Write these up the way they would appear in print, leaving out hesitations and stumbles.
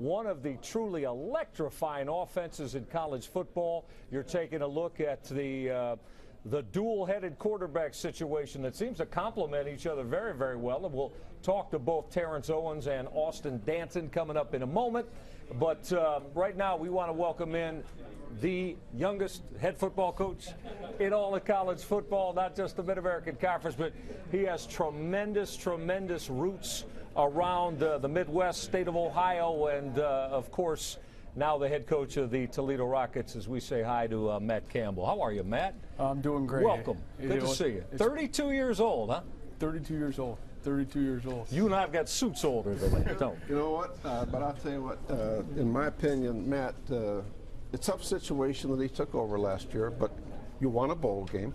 one of the truly electrifying offenses in college football. You're taking a look at the dual-headed quarterback situation that seems to complement each other very, very well. And we'll talk to both Terrance Owens and Austin Dantin coming up in a moment. But right now we want to welcome in the youngest head football coach in all of college football, not just the Mid-American Conference, but he has tremendous, tremendous roots around the Midwest state of Ohio, and of course now the head coach of the Toledo Rockets, as we say hi to Matt Campbell. How are you, Matt? I'm doing great. Welcome. Good to see you. 32 years old, huh? 32 years old. 32 years old. You and I have got suits older than that, don't we? You know what? But I'll tell you what, in my opinion, Matt, it's a tough situation that he took over last year, but you won a bowl game.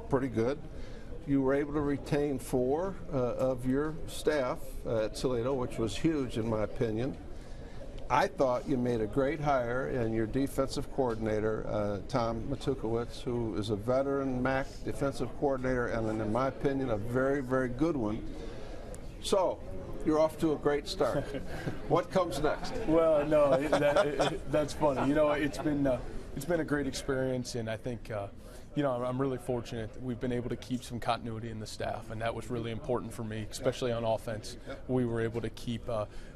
Pretty good. You were able to retain 4 of your staff at Toledo, which was huge in my opinion. I thought you made a great hire in your defensive coordinator, Tom Matukowicz, who is a veteran MAC defensive coordinator and, in my opinion, a very, very good one. So, you're off to a great start. What comes next? Well, no, that's funny. You know, it's been a great experience, and I think you know, I'm really fortunate that we've been able to keep some continuity in the staff, and that was really important for me, especially on offense. We were able to keep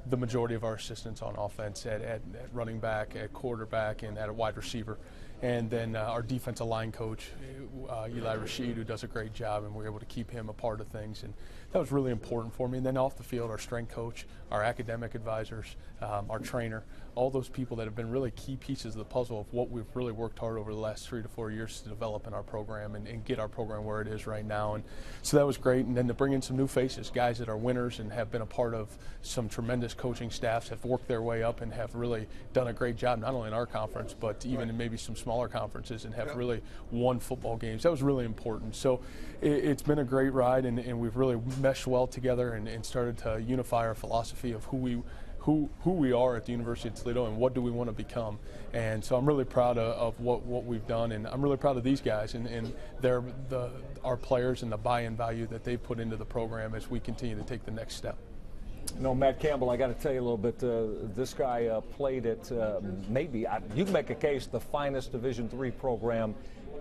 the majority of our assistants on offense at running back, at quarterback, and at a wide receiver. And then our defensive line coach, Eli Rashid, who does a great job, and we're able to keep him a part of things. And that was really important for me. And then off the field, our strength coach, our academic advisors, our trainer, all those people that have been really key pieces of the puzzle of what we've really worked hard over the last 3 to 4 years to develop in our program and get our program where it is right now. And so that was great. And then to bring in some new faces, guys that are winners and have been a part of some tremendous coaching staffs, have worked their way up and have really done a great job, not only in our conference, but even in maybe some smaller conferences, and have really won football games. That was really important. So it's been a great ride, and we've really meshed well together and started to unify our philosophy of who we are at the University of Toledo and what do we want to become. And so I'm really proud of what we've done, and I'm really proud of these guys and our players and the buy-in value that they've put into the program as we continue to take the next step. You know, Matt Campbell, I got to tell you a little bit. This guy played at you can make a case, the finest Division III program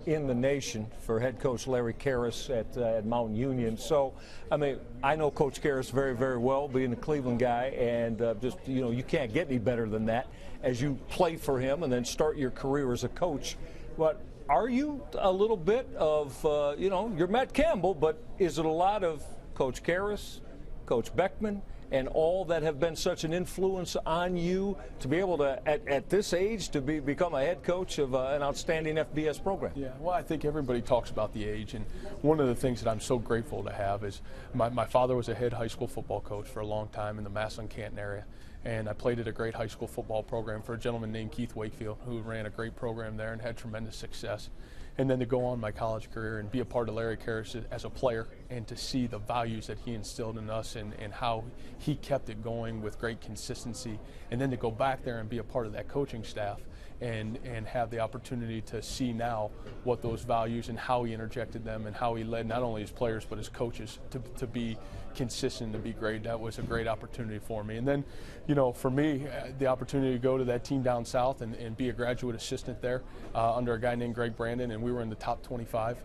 in the nation for head coach Larry Karras at Mount Union. So, I mean, I know Coach Karras very, very well, being a Cleveland guy, and just, you know, you can't get any better than that as you play for him and then start your career as a coach. But are you a little bit of, you know, you're Matt Campbell, but is it a lot of Coach Karras, Coach Beckman, and all that have been such an influence on you to be able to, at this age, to become a head coach of an outstanding FBS program? Yeah, well, I think everybody talks about the age, and one of the things that I'm so grateful to have is my father was a head high school football coach for a long time in the Massillon-Canton area, and I played at a great high school football program for a gentleman named Keith Wakefield, who ran a great program there and had tremendous success. And then to go on my college career and be a part of Larry Karras as a player, and to see the values that he instilled in us and how he kept it going with great consistency, and then to go back there and be a part of that coaching staff and have the opportunity to see now what those values and how he interjected them and how he led not only his players but his coaches to be consistent, to be great. That was a great opportunity for me. And then, you know, for me, the opportunity to go to that team down south and be a graduate assistant there under a guy named Greg Brandon, and we were in the top 25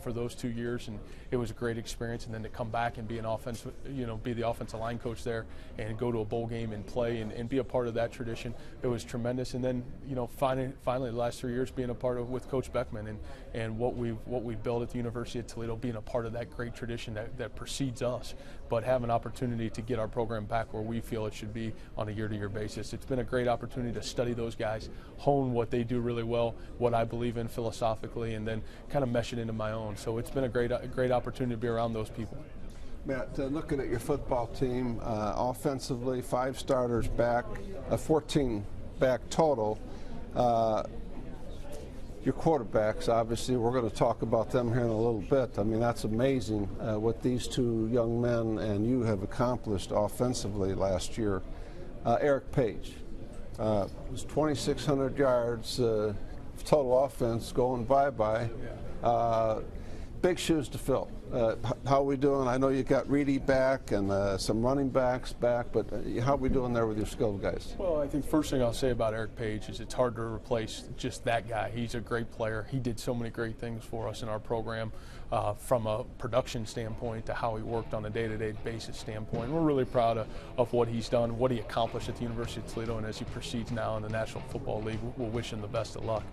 for those 2 years, and it was a great experience. And then to come back and be an offensive, you know, be the offensive line coach there and go to a bowl game and play and be a part of that tradition, it was tremendous. And then, you know, finally the last 3 years being a part of with Coach Beckman and what we've built at the University of Toledo, being a part of that great tradition that precedes us, but have an opportunity to get our program back where we feel it should be on a year-to-year basis. It's been a great opportunity to study those guys, hone what they do really well, what I believe in philosophically, and then kind of mesh it into my own. So it's been a great opportunity to be around those people. Matt, looking at your football team, offensively, 5 starters back, 14 back total. Your quarterbacks, obviously, we're going to talk about them here in a little bit. I mean, that's amazing what these 2 young men and you have accomplished offensively last year. Eric Page was 2,600 yards total offense going bye-bye. Big shoes to fill. How are we doing? I know you got Reedy back and some running backs back, but how are we doing there with your skilled guys? Well, I think first thing I'll say about Eric Page is it's hard to replace just that guy. He's a great player. He did so many great things for us in our program, from a production standpoint to how he worked on a day-to-day basis standpoint. We're really proud of what he's done, what he accomplished at the University of Toledo, and as he proceeds now in the National Football League, we'll wish him the best of luck.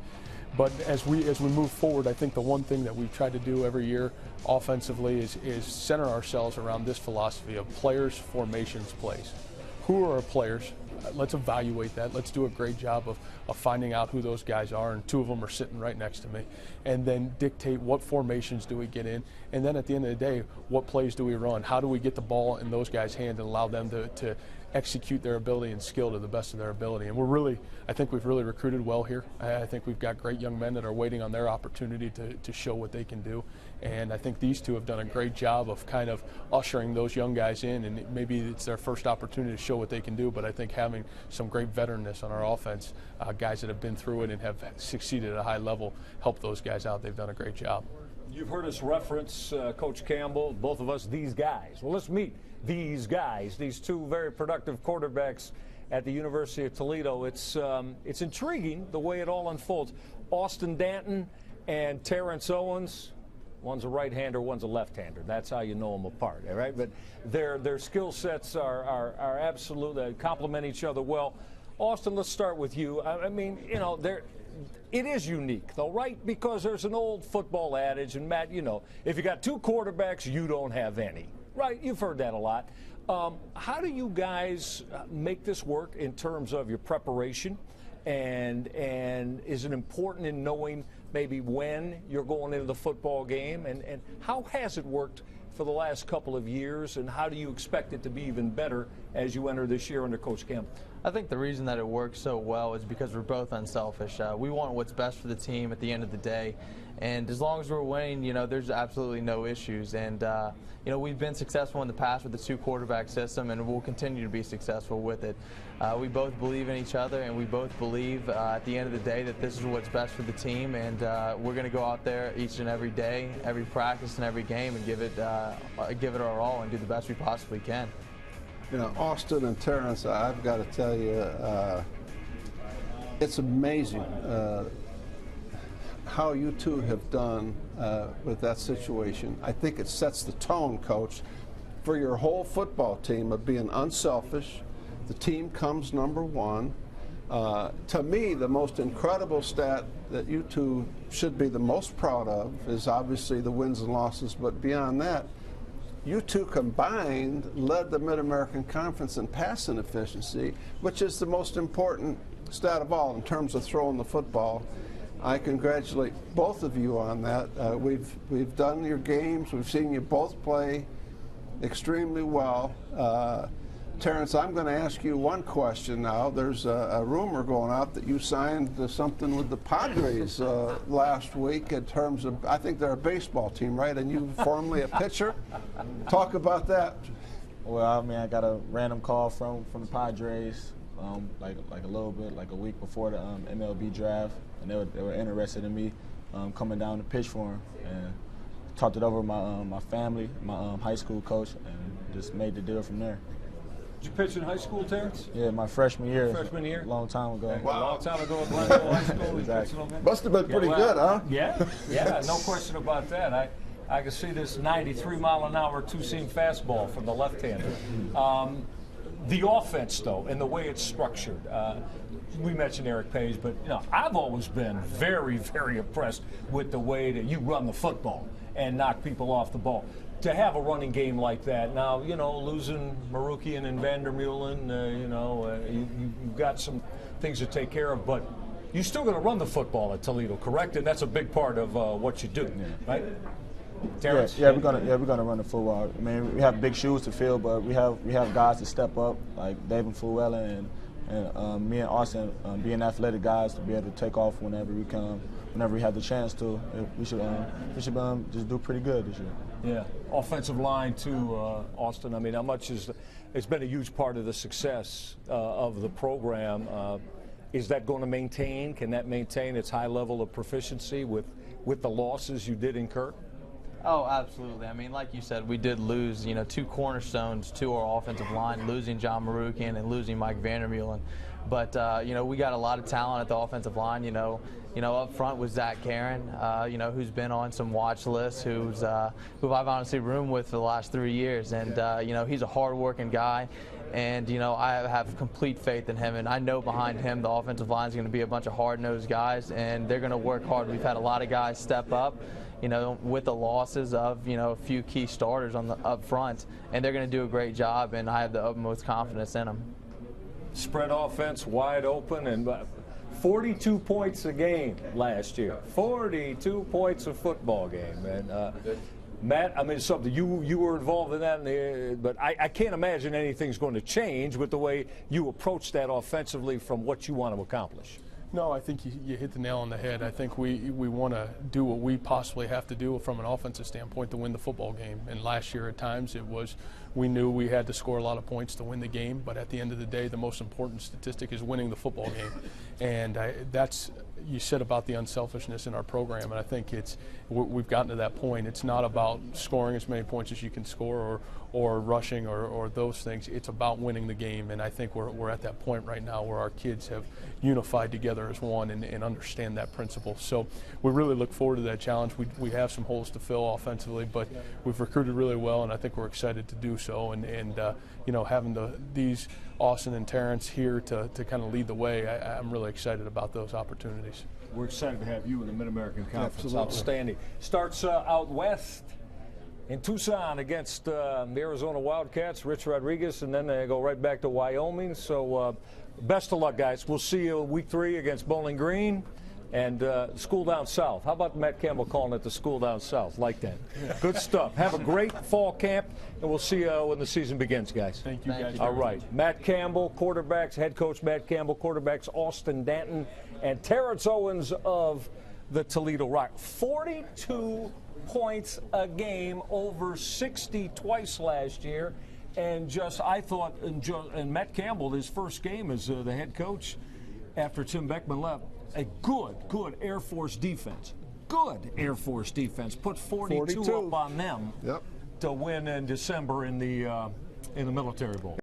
But as we move forward, I think the one thing that we've tried to do every year offensively is center ourselves around this philosophy of players, formations, plays. Who are our players? Let's evaluate that. Let's do a great job of finding out who those guys are, and two of them are sitting right next to me. And then dictate what formations do we get in, and then at the end of the day, what plays do we run? How do we get the ball in those guys' hands and allow them to execute their ability and skill to the best of their ability? And I think we've really recruited well here. I think we've got great young men that are waiting on their opportunity to show what they can do. And I think these two have done a great job of kind of ushering those young guys in, and maybe it's their first opportunity to show what they can do, but I think having some great veteranness on our offense, guys that have been through it and have succeeded at a high level, help those guys out. They've done a great job. You've heard us reference Coach Campbell, both of us, these guys. Well, let's meet these guys, these two very productive quarterbacks at the University of Toledo. It's intriguing the way it all unfolds. Austin Dantin and Terrance Owens. One's a right-hander, one's a left-hander. That's how you know them apart, all right? But their skill sets are absolutely complement each other well. Austin, let's start with you. I mean, you know, it is unique, though, right? Because there's an old football adage, and Matt, you know, if you got two quarterbacks, you don't have any, right? You've heard that a lot. How do you guys make this work in terms of your preparation? And is it important in knowing maybe when you're going into the football game? And how has it worked for the last couple of years, and how do you expect it to be even better as you enter this year under Coach Campbell? I think the reason that it works so well is because we're both unselfish. We want what's best for the team at the end of the day. And as long as we're winning, you know, there's absolutely no issues. And, you know, we've been successful in the past with the two-quarterback system, and we'll continue to be successful with it. We both believe in each other, and we both believe at the end of the day that this is what's best for the team. And we're going to go out there each and every day, every practice and every game, and give it our all and do the best we possibly can. You know, Austin and Terrance, I've got to tell you, it's amazing how you two have done with that situation. I think it sets the tone, Coach, for your whole football team of being unselfish. The team comes number one. To me, the most incredible stat that you two should be the most proud of is obviously the wins and losses, but beyond that, you two combined led the Mid-American Conference in passing efficiency, which is the most important stat of all in terms of throwing the football. I congratulate both of you on that. We've done your games. We've seen you both play extremely well. Terrance, I'm going to ask you one question now. There's a rumor going out that you signed something with the Padres last week in terms of, I think they're a baseball team, right? And you formerly a pitcher. Talk about that. Well, I mean, I got a random call from the Padres, like a little bit, like a week before the MLB draft, and they were interested in me coming down to pitch for them. And talked it over with my family, my high school coach, and just made the deal from there. Did you pitch in high school, Terrance? Yeah, my freshman year. Freshman year? A long time ago. Wow. A long time ago at Glenville High School. Exactly. Must have been pretty good, huh? Yeah, no question about that. I can see this 93-mile-an-hour two-seam fastball from the left-hander. The offense, though, and the way it's structured. We mentioned Eric Page, but you know, I've always been very, very impressed with the way that you run the football and knock people off the ball. To have a running game like that, now, you know, losing Marukian and Vandermeulen, you know, you've got some things to take care of, but you're still going to run the football at Toledo, correct? And that's a big part of what you do, right? Terrance? Yeah, we're gonna run the football. I mean, we have big shoes to fill, but we have guys to step up, like David Fluellen and me and Austin, being athletic guys to be able to take off whenever we have the chance to. We should just do pretty good this year. Yeah, offensive line too, Austin. I mean, how much it's been a huge part of the success of the program. Is that going to maintain? Can that maintain its high level of proficiency with the losses you did incur? Oh, absolutely. I mean, like you said, we did lose, 2 cornerstones to our offensive line, losing John Marukian and losing Mike Vandermeulen. But, we got a lot of talent at the offensive line. Up front was Zach Karen, who's been on some watch lists, who I've honestly roomed with for the last 3 years. And, he's a hard-working guy. And, I have complete faith in him. And I know behind him the offensive line is going to be a bunch of hard-nosed guys, and they're going to work hard. We've had a lot of guys step up, with the losses of, a few key starters up front, and they're going to do a great job, and I have the utmost confidence in them. Spread offense wide open, and 42 points a game last year. 42 points a football game, and Matt, I mean, something you were involved in that, but I can't imagine anything's going to change with the way you approach that offensively from what you want to accomplish. No, I think you hit the nail on the head. I think we want to do what we possibly have to do from an offensive standpoint to win the football game. And last year at times we knew we had to score a lot of points to win the game, but at the end of the day, the most important statistic is winning the football game. And that's, you said about the unselfishness in our program, and I think we've gotten to that point. It's not about scoring as many points as you can score or rushing or those things. It's about winning the game, and I think we're at that point right now where our kids have unified together as one and understand that principle. So we really look forward to that challenge. We have some holes to fill offensively, but we've recruited really well, and I think we're excited to do so. And having these Austin and Terrance here to kind of lead the way, I'm really excited about those opportunities. We're excited to have you in the Mid-American Conference. Absolutely. Outstanding. Starts out west in Tucson against the Arizona Wildcats, Rich Rodriguez, and then they go right back to Wyoming. So best of luck, guys. We'll see you week 3 against Bowling Green and School Down South. How about Matt Campbell calling it the School Down South? Like that. Good stuff. Have a great fall camp, and we'll see you when the season begins, guys. Thank you, guys. All right. Matt Campbell, quarterbacks, head coach Matt Campbell, quarterbacks Austin Dantin, and Terrance Owens of the Toledo Rock. 42 points a game, over 60 twice last year. And I thought, and Matt Campbell, his first game as the head coach after Tim Beckman left, a good Air Force defense. Good Air Force defense. Put 42 up on them Yep. to win in December in the Military Bowl.